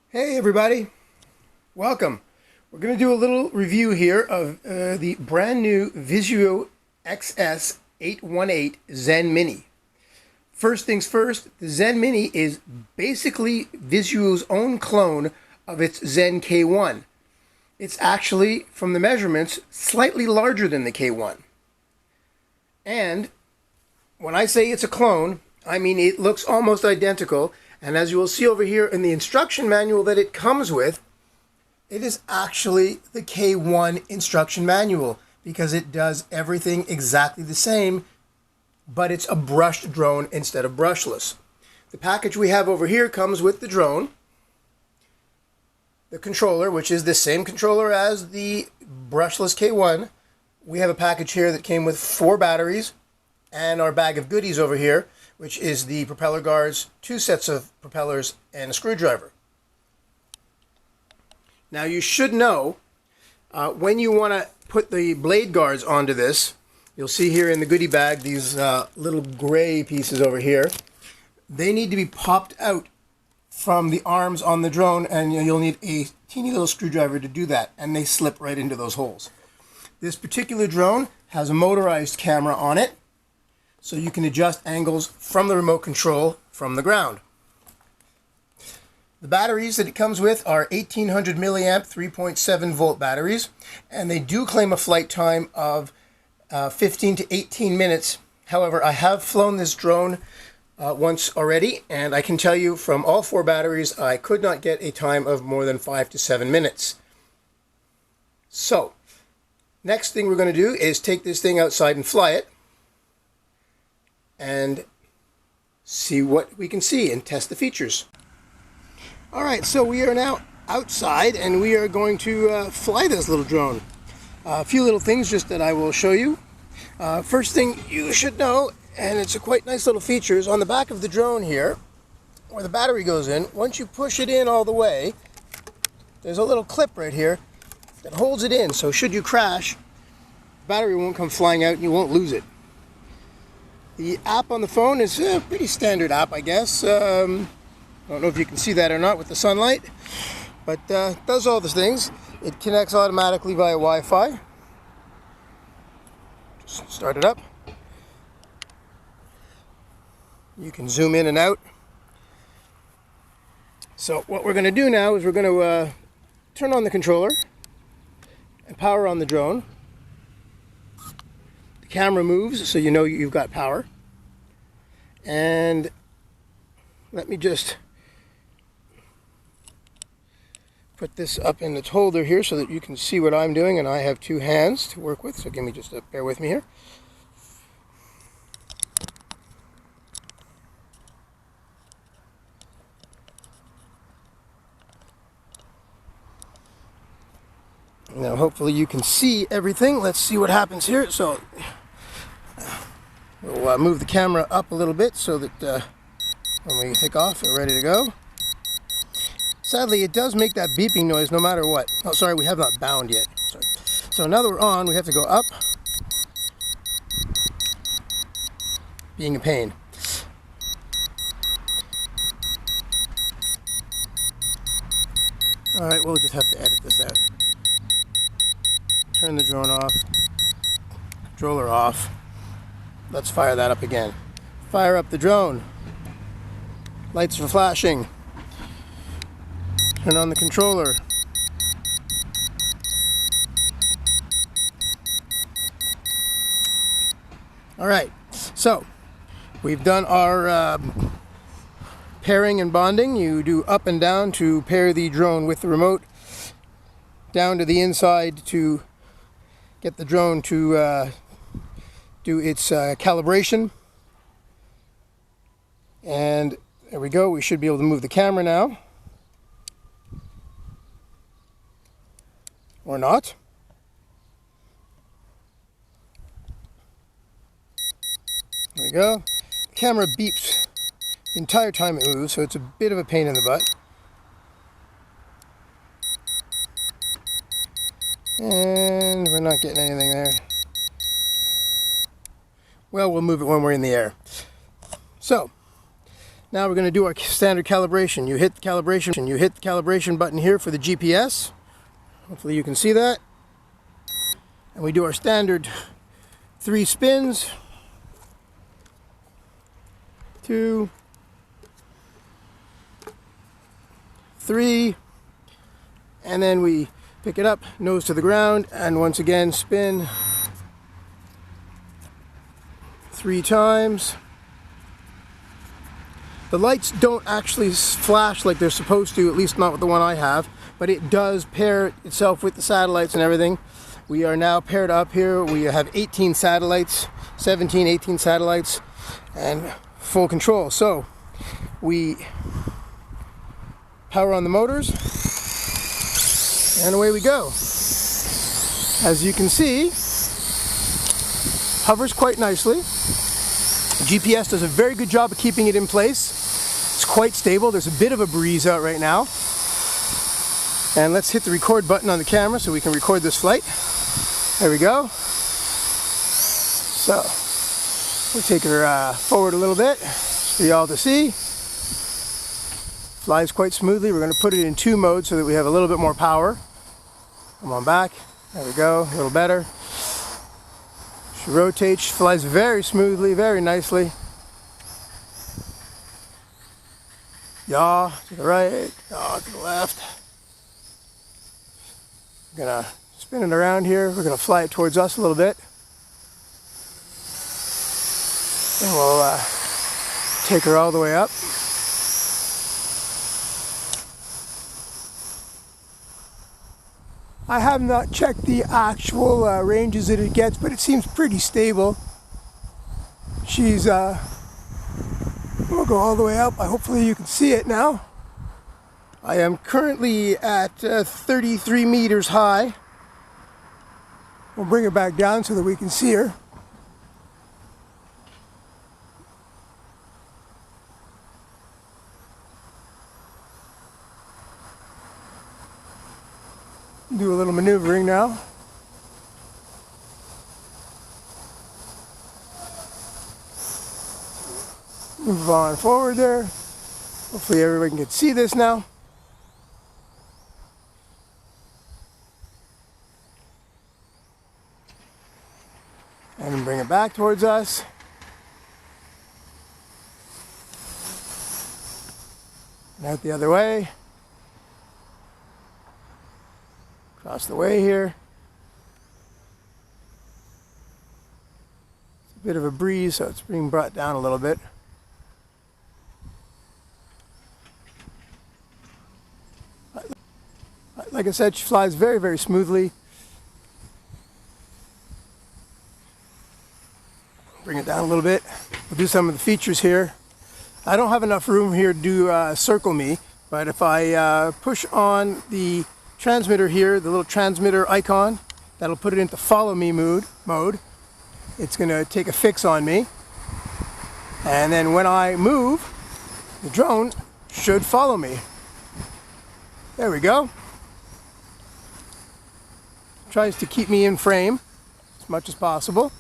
Hey everybody, welcome. We're going to do a little review here of the brand new Visuo xs818 Zen Mini. First things first, the Zen Mini is basically Visuo's own clone of its Zen K1. It's actually, from the measurements, slightly larger than the K1. And when I say it's a clone, I mean it looks almost identical. And as you will see over here in the instruction manual that it comes with, it is actually the K1 instruction manual because it does everything exactly the same, but it's a brushed drone instead of brushless. The package we have over here comes with the drone, the controller, which is the same controller as the brushless K1. We have a package here that came with 4 batteries and our bag of goodies over here, which is the propeller guards, 2 sets of propellers, and a screwdriver. Now you should know, when you want to put the blade guards onto this, you'll see here in the goodie bag these little gray pieces over here. They need to be popped out from the arms on the drone, and you'll need a teeny little screwdriver to do that, and they slip right into those holes. This particular drone has a motorized camera on it, so you can adjust angles from the remote control from the ground. The batteries that it comes with are 1800 milliamp 3.7 volt batteries, and they do claim a flight time of 15 to 18 minutes. However, I have flown this drone once already, and I can tell you from all 4 batteries I could not get a time of more than 5 to 7 minutes. So, next thing we're going to do is take this thing outside and fly it and see what we can see and test the features. Alright, so we are now outside and we are going to fly this little drone. A few little things just that I will show you. First thing you should know, and it's a quite nice little feature, is on the back of the drone here, where the battery goes in, once you push it in all the way, there's a little clip right here that holds it in, so should you crash, the battery won't come flying out and you won't lose it. The app on the phone is a pretty standard app, I guess. I don't know if you can see that or not with the sunlight, but does all the things. It connects automatically via Wi-Fi. Just start it up. You can zoom in and out. So what we're going to do now is we're going to turn on the controller and power on the drone. The camera moves so you know you've got power. And let me just put this up in its holder here so that you can see what I'm doing, and I have 2 hands to work with, so give me just bear with me here. Now hopefully you can see everything. Let's see what happens here. So we'll move the camera up a little bit so that when we take off we're ready to go. Sadly, it does make that beeping noise no matter what. Oh, sorry, we have not bound yet. Sorry. So now that we're on, we have to go up. Being a pain. Alright, we'll just have to edit this out. Turn the drone off. Controller off. Let's fire that up again. Fire up the drone. Lights are flashing. Turn on the controller. Alright, so we've done our pairing and bonding. You do up and down to pair the drone with the remote, down to the inside to get the drone to do its calibration. And there we go, we should be able to move the camera now. Or not. There we go. The camera beeps the entire time it moves, so it's a bit of a pain in the butt. And we're not getting anything there. Well, we'll move it when we're in the air. So, Now we're going to do our standard calibration. You hit the calibration button here for the GPS. Hopefully you can see that. And we do our standard 3 spins. 2, 3, and then we pick it up, nose to the ground, and once again spin 3 times. The lights don't actually flash like they're supposed to, at least not with the one I have, but it does pair itself with the satellites and everything. We are now paired up here. We have 18 satellites, 17, 18 satellites, and full control. So we power on the motors and away we go. As you can see, hovers quite nicely. GPS does a very good job of keeping it in place. It's quite stable. There's a bit of a breeze out right now. And let's hit the record button on the camera so we can record this flight. There we go. So we'll take her forward a little bit for you all to see. Flies quite smoothly. We're going to put it in 2 modes so that we have a little bit more power. Come on back. There we go. A little better. She rotates. She flies very smoothly, very nicely. Yaw to the right, yaw to the left. We're going to spin it around here. We're going to fly it towards us a little bit. And we'll take her all the way up. I have not checked the actual ranges that it gets, but it seems pretty stable. She's, we'll go all the way up. Hopefully you can see it now. I am currently at 33 meters high. We'll bring her back down so that we can see her. Do a little maneuvering now. Move on forward there. Hopefully everybody can see this now. And bring it back towards us. And out the other way. Across the way here. It's a bit of a breeze, so it's being brought down a little bit. Like I said, she flies very, very smoothly. Bring it down a little bit. We'll do some of the features here. I don't have enough room here to do circle me, but if I push on the transmitter here, the little transmitter icon, that'll put it into follow me mode. It's going to take a fix on me. And then when I move, the drone should follow me. There we go. Tries to keep me in frame as much as possible.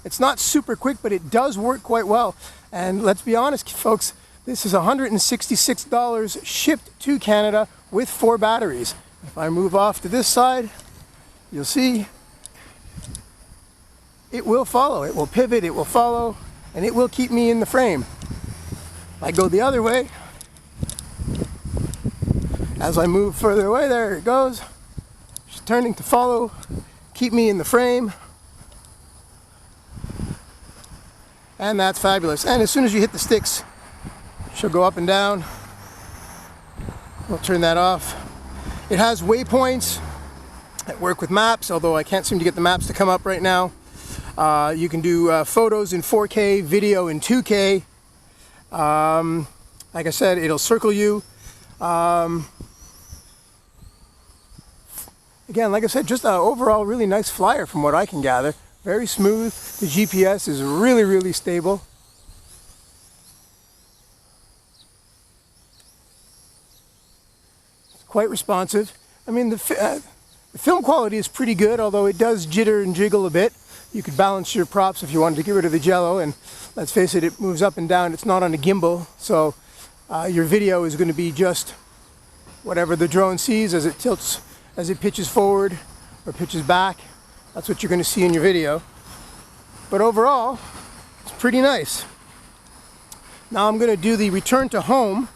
It's not super quick, but it does work quite well. And let's be honest, folks, this is $166 shipped to Canada with 4 batteries. If I move off to this side, you'll see it will follow. It will pivot, it will follow, and it will keep me in the frame. If I go the other way, as I move further away, there it goes. She's turning to follow, keep me in the frame. And that's fabulous. And as soon as you hit the sticks, she'll go up and down. We'll turn that off. It has waypoints that work with maps, although I can't seem to get the maps to come up right now. You can do photos in 4K, video in 2K. Like I said, it'll circle you. Again, like I said, just an overall really nice flyer from what I can gather. Very smooth. The GPS is really, really stable. It's quite responsive. I mean, the film quality is pretty good, although it does jitter and jiggle a bit. You could balance your props if you wanted to get rid of the jello, and let's face it, it moves up and down. It's not on a gimbal, so Your video is going to be just whatever the drone sees as it tilts, as it pitches forward or pitches back. That's what you're going to see in your video. But overall, it's pretty nice. Now I'm going to do the return to home,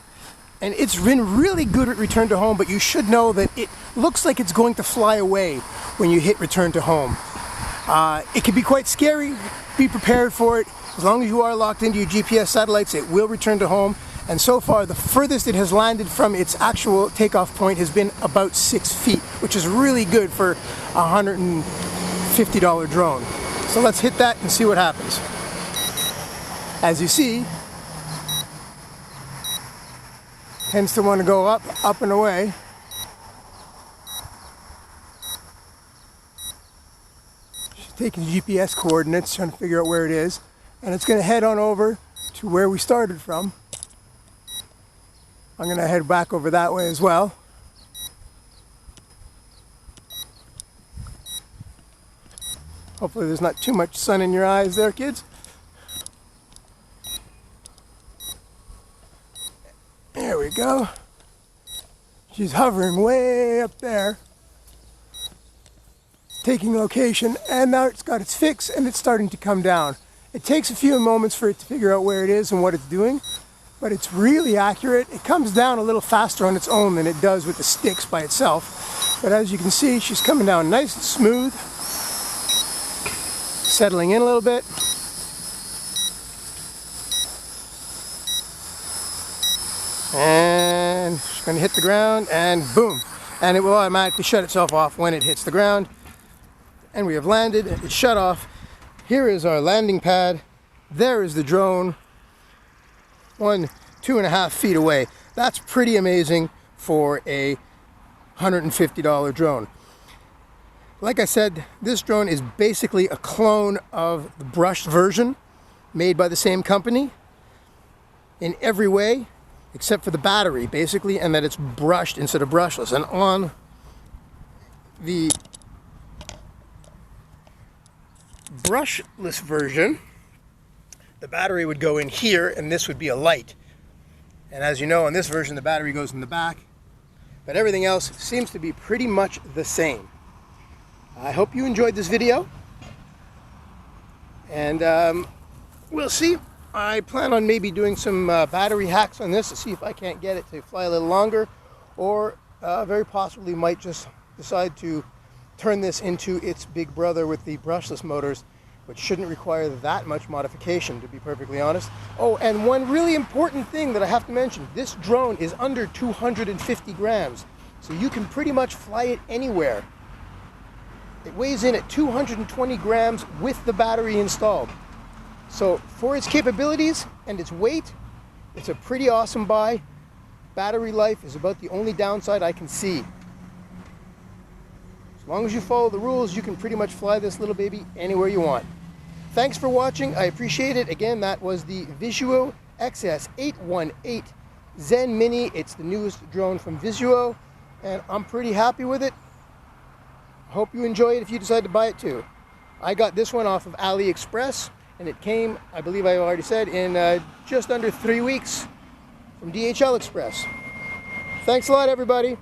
and it's been really good at return to home, but you should know that it looks like it's going to fly away when you hit return to home. It can be quite scary. Be prepared for it. As long as you are locked into your GPS satellites, it will return to home. And so far, the furthest it has landed from its actual takeoff point has been about 6 feet, which is really good for a $150 drone. So let's hit that and see what happens. As you see, tends to want to go up and away. Just taking GPS coordinates, trying to figure out where it is. And it's going to head on over to where we started from. I'm going to head back over that way as well. Hopefully there's not too much sun in your eyes there, kids. There we go. She's hovering way up there, taking location, and now it's got its fix and it's starting to come down. It takes a few moments for it to figure out where it is and what it's doing, but it's really accurate. It comes down a little faster on its own than it does with the sticks by itself. But as you can see, she's coming down nice and smooth, settling in a little bit. And she's going to hit the ground, and boom. And it will automatically shut itself off when it hits the ground. And we have landed. It's shut off. Here is our landing pad. There is the drone. 2.5 feet away. That's pretty amazing for a $150 drone. Like I said, this drone is basically a clone of the brushed version made by the same company in every way, except for the battery, basically, and that it's brushed instead of brushless. And on the brushless version, the battery would go in here, and this would be a light. And as you know, on this version, the battery goes in the back. But everything else seems to be pretty much the same. I hope you enjoyed this video. And we'll see. I plan on maybe doing some battery hacks on this to see if I can't get it to fly a little longer. Or very possibly might just decide to turn this into its big brother with the brushless motors, which shouldn't require that much modification, to be perfectly honest. Oh, and one really important thing that I have to mention, this drone is under 250 grams, so you can pretty much fly it anywhere. It weighs in at 220 grams with the battery installed. So for its capabilities and its weight, it's a pretty awesome buy. Battery life is about the only downside I can see. As long as you follow the rules, you can pretty much fly this little baby anywhere you want. Thanks for watching. I appreciate it. Again, that was the Visuo xs818 Zen Mini. It's the newest drone from Visuo, and I'm pretty happy with it. Hope you enjoy it if you decide to buy it too. I got this one off of AliExpress, and it came, I believe I already said, in just under 3 weeks from DHL Express. Thanks a lot, everybody.